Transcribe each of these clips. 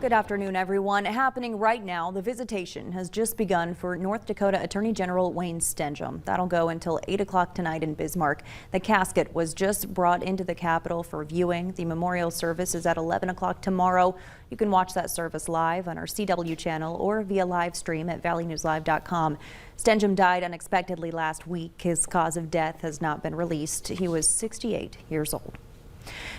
Good afternoon, everyone. Happening right now, the visitation has just begun for North Dakota Attorney General Wayne Stenjum. That'll go until 8 o'clock tonight in Bismarck. The casket was just brought into the Capitol for viewing. The memorial service is at 11 o'clock tomorrow. You can watch that service live on our CW channel or via live stream at valleynewslive.com. Stenjum died unexpectedly last week. His cause of death has not been released. He was 68 years old.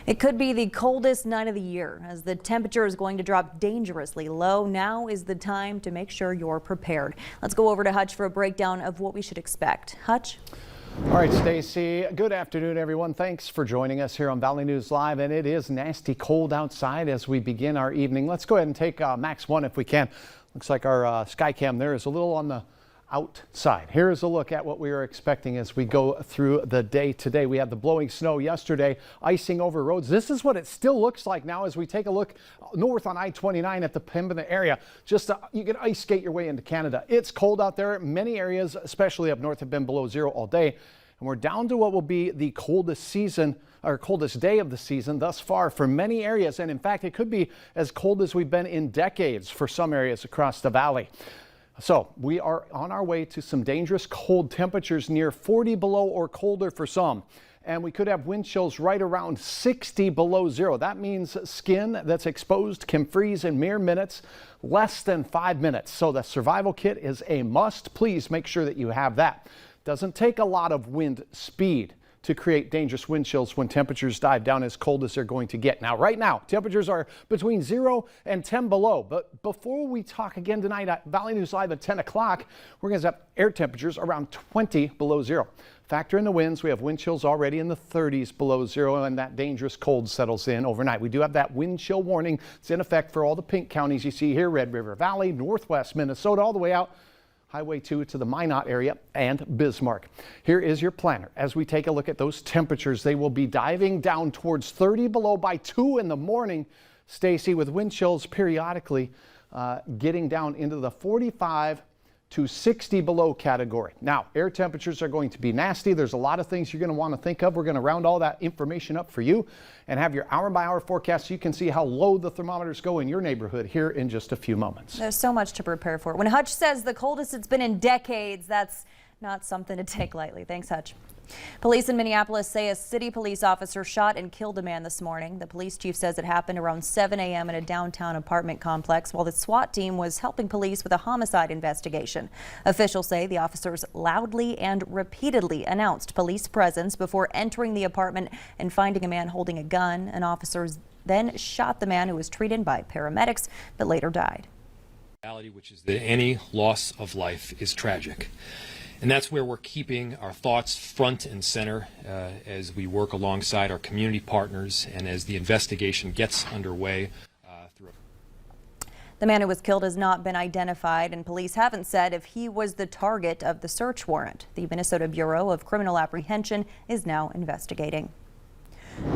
It could be the coldest night of the year as the temperature is going to drop dangerously low. Now is the time to make sure you're prepared. Let's go over to Hutch for a breakdown of what we should expect. Hutch? All right, Stacy. Good afternoon, everyone. Thanks for joining us here on Valley News Live. And it is nasty cold outside as we begin our evening. Let's go ahead and take Max 1 if we can. Looks like our sky cam there is a little on the outside. Here's a look at what we are expecting as we go through the day today. We had the blowing snow yesterday, icing over roads. This is what it still looks like now as we take a look north on I-29 at the Pembina area. You can ice skate your way into Canada. It's cold out there. Many areas, especially up north, have been below zero all day. And we're down to what will be the coldest season or coldest day of the season thus far for many areas. And in fact, it could be as cold as we've been in decades for some areas across the valley. So we are on our way to some dangerous cold temperatures near 40 below or colder for some. And we could have wind chills right around 60 below zero. That means skin that's exposed can freeze in mere minutes, less than 5 minutes. So the survival kit is a must. Please make sure that you have that. Doesn't take a lot of wind speed to create dangerous wind chills when temperatures dive down as cold as they're going to get. Now, right now, temperatures are between 0 and 10 below. But before we talk again tonight at Valley News Live at 10 o'clock, we're going to have air temperatures around 20 below zero. Factor in the winds. We have wind chills already in the 30s below zero, and that dangerous cold settles in overnight. We do have that wind chill warning. It's in effect for all the pink counties you see here: Red River Valley, northwest Minnesota, all the way out Highway 2 to the Minot area and Bismarck. Here is your planner. As we take a look at those temperatures, they will be diving down towards 30 below by 2 in the morning, Stacy, with wind chills periodically getting down into the 45 to 60 below category. Now, air temperatures are going to be nasty. There's a lot of things you're going to want to think of. We're going to round all that information up for you and have your hour-by-hour forecast so you can see how low the thermometers go in your neighborhood here in just a few moments. There's so much to prepare for. When Hutch says the coldest it's been in decades, that's not something to take lightly. Thanks, Hutch. Police in Minneapolis say a city police officer shot and killed a man this morning. The police chief says it happened around 7 a.m. in a downtown apartment complex while the SWAT team was helping police with a homicide investigation. Officials say the officers loudly and repeatedly announced police presence before entering the apartment and finding a man holding a gun. An officer then shot the man, who was treated by paramedics but later died. Which is that any loss of life is tragic. And that's where we're keeping our thoughts front and center as we work alongside our community partners and as the investigation gets underway. The man who was killed has not been identified, and police haven't said if he was the target of the search warrant. The Minnesota Bureau of Criminal Apprehension is now investigating.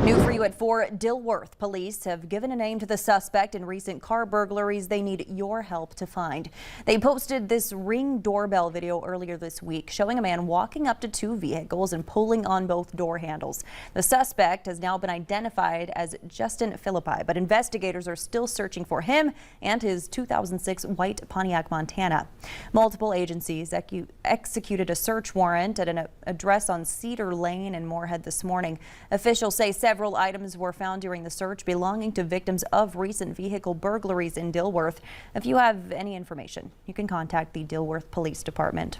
New for you at 4, Dilworth police have given a name to the suspect in recent car burglaries they need your help to find. They posted this Ring doorbell video earlier this week showing a man walking up to 2 vehicles and pulling on both door handles. The suspect has now been identified as Justin Philippi, but investigators are still searching for him and his 2006 white Pontiac Montana. Multiple agencies executed a search warrant at an address on Cedar Lane in Moorhead this morning. Officials say several items were found during the search belonging to victims of recent vehicle burglaries in Dilworth. If you have any information, you can contact the Dilworth Police Department.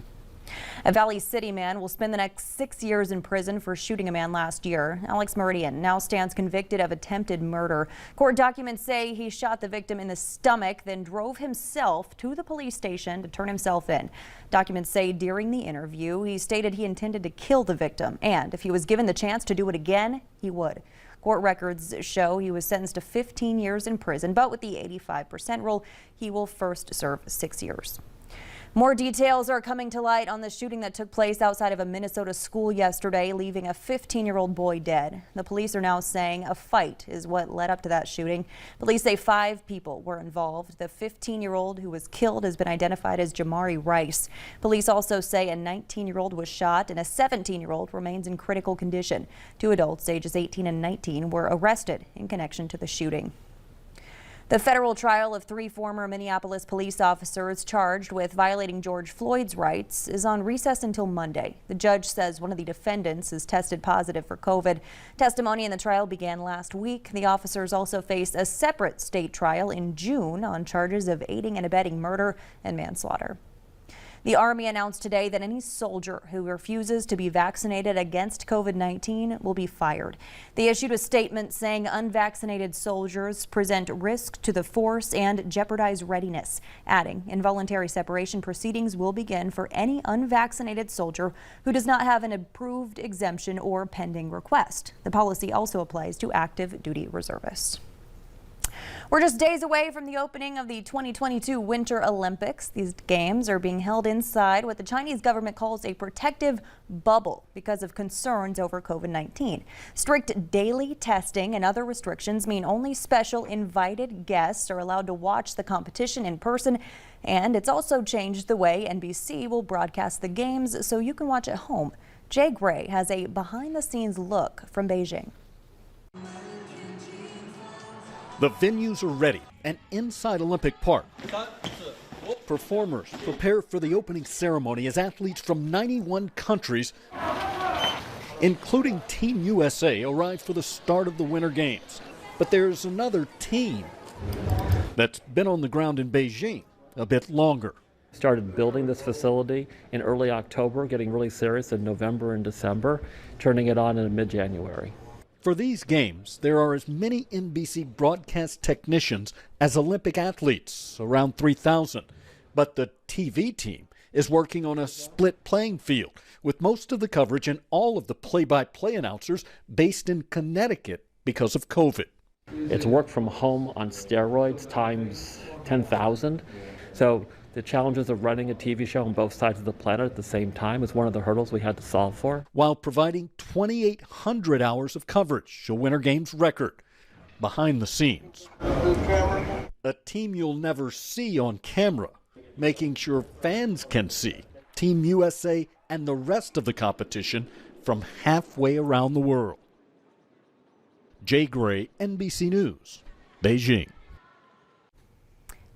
A Valley City man will spend the next 6 years in prison for shooting a man last year. Alex Meridian now stands convicted of attempted murder. Court documents say he shot the victim in the stomach, then drove himself to the police station to turn himself in. Documents say during the interview, he stated he intended to kill the victim, and if he was given the chance to do it again, he would. Court records show he was sentenced to 15 years in prison, but with the 85% rule, he will first serve 6 years. More details are coming to light on the shooting that took place outside of a Minnesota school yesterday, leaving a 15-year-old boy dead. The police are now saying a fight is what led up to that shooting. Police say 5 people were involved. The 15-year-old who was killed has been identified as Jamari Rice. Police also say a 19-year-old was shot and a 17-year-old remains in critical condition. 2 adults ages 18 and 19 were arrested in connection to the shooting. The federal trial of 3 former Minneapolis police officers charged with violating George Floyd's rights is on recess until Monday. The judge says one of the defendants has tested positive for COVID. Testimony in the trial began last week. The officers also face a separate state trial in June on charges of aiding and abetting murder and manslaughter. The Army announced today that any soldier who refuses to be vaccinated against COVID-19 will be fired. They issued a statement saying unvaccinated soldiers present risk to the force and jeopardize readiness, adding involuntary separation proceedings will begin for any unvaccinated soldier who does not have an approved exemption or pending request. The policy also applies to active duty reservists. We're just days away from the opening of the 2022 Winter Olympics. These games are being held inside what the Chinese government calls a protective bubble because of concerns over COVID-19. Strict daily testing and other restrictions mean only special invited guests are allowed to watch the competition in person. And it's also changed the way NBC will broadcast the games so you can watch at home. Jay Gray has a behind-the-scenes look from Beijing. The venues are ready and inside Olympic Park. Performers prepare for the opening ceremony as athletes from 91 countries, including Team USA, arrive for the start of the Winter Games. But there's another team that's been on the ground in Beijing a bit longer. Started building this facility in early October, getting really serious in November and December, turning it on in mid-January. For these games, there are as many NBC broadcast technicians as Olympic athletes, around 3,000. But the TV team is working on a split playing field, with most of the coverage and all of the play-by-play announcers based in Connecticut because of COVID. It's work from home on steroids times 10,000. So the challenges of running a TV show on both sides of the planet at the same time is one of the hurdles we had to solve for. While providing 2,800 hours of coverage, a Winter Games record. Behind the scenes, a team you'll never see on camera, making sure fans can see Team USA and the rest of the competition from halfway around the world. Jay Gray, NBC News, Beijing.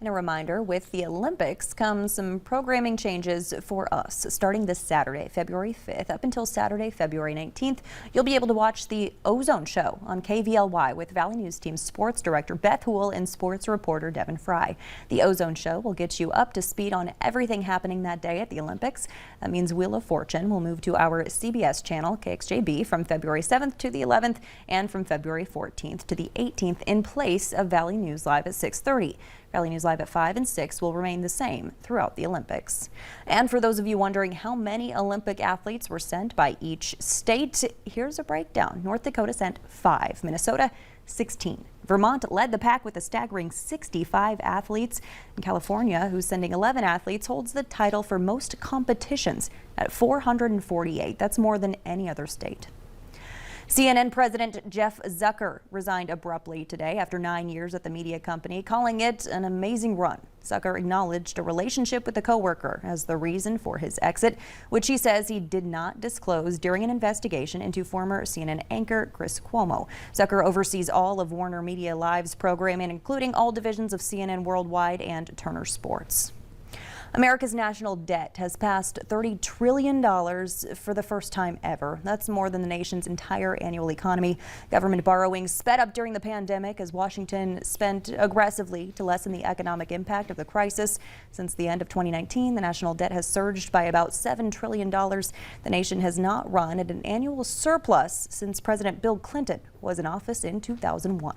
And a reminder, with the Olympics comes some programming changes for us. Starting this Saturday, February 5th, up until Saturday, February 19th, you'll be able to watch the Ozone Show on KVLY with Valley News Team sports director Beth Houle and sports reporter Devin Fry. The Ozone Show will get you up to speed on everything happening that day at the Olympics. That means Wheel of Fortune will move to our CBS channel, KXJB, from February 7th to the 11th and from February 14th to the 18th in place of Valley News Live at 6:30. Valley News Live at 5 and 6 will remain the same throughout the Olympics. And for those of you wondering how many Olympic athletes were sent by each state, here's a breakdown. North Dakota sent 5, Minnesota 16. Vermont led the pack with a staggering 65 athletes. And California, who's sending 11 athletes, holds the title for most competitions at 448. That's more than any other state. CNN President Jeff Zucker resigned abruptly today after 9 years at the media company, calling it an amazing run. Zucker acknowledged a relationship with a coworker as the reason for his exit, which he says he did not disclose during an investigation into former CNN anchor Chris Cuomo. Zucker oversees all of Warner Media Live's programming, including all divisions of CNN Worldwide and Turner Sports. America's national debt has passed $30 trillion for the first time ever. That's more than the nation's entire annual economy. Government borrowing sped up during the pandemic as Washington spent aggressively to lessen the economic impact of the crisis. Since the end of 2019, the national debt has surged by about $7 trillion. The nation has not run at an annual surplus since President Bill Clinton was in office in 2001.